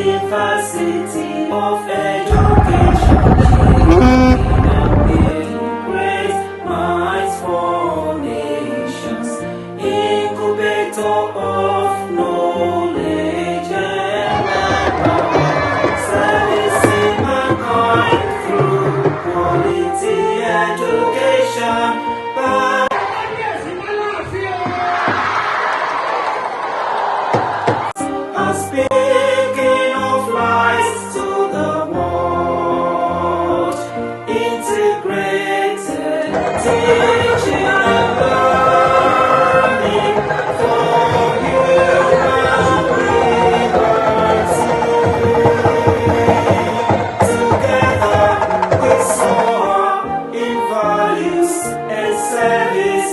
University of Education, great minds for nations, incubator of knowledge and power, servicing mankind through quality education. Speaking of lies to the world, integrated teaching and learning for human liberty. Together we soar in values and service,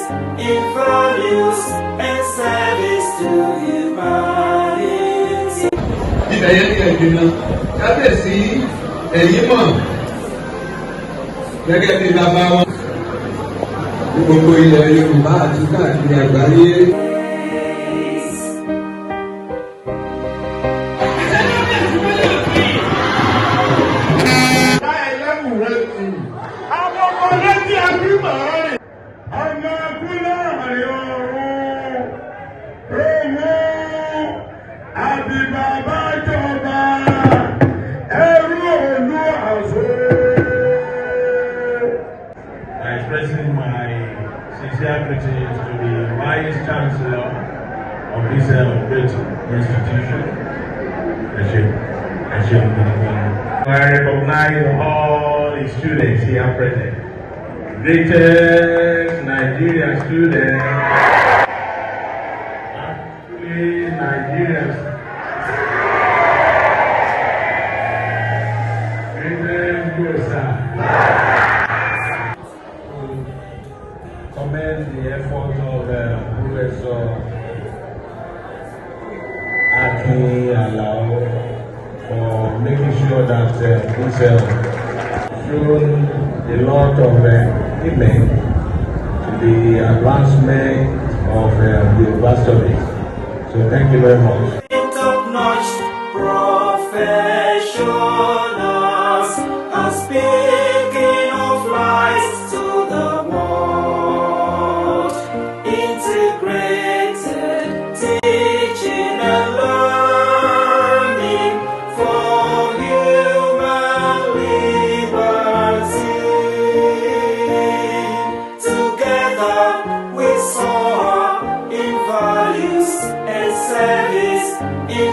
in values and service to humanity. Ìdáyé ní ẹ̀gbìnà kábíyèsí ẹ̀yìn mọ̀ gẹ́gẹ́ bí bàbá wọn ní gbogbo ilẹ̀ Yorùbá àti káàkiri àgbáyé. Àwọn ọmọ lẹ́tí àbímọ̀ rẹ̀ ọmọ akúlọ̀ àyọ̀rún àbí bàbá jọba ẹrú òlú àṣọ. Expressing my sincere greetings to the Vice Chancellor of this great institution. I recognize all the students here present. Greatest Nigerian students. Nigerians. Commend the efforts of Professor Alaafin for making sure that this shown a lot of image to the advancement of the studies. So thank you very much. Top-notch professionals are speaking of lies to the world. Integrated teaching and learning for human liberty. Together we soar in values and service, in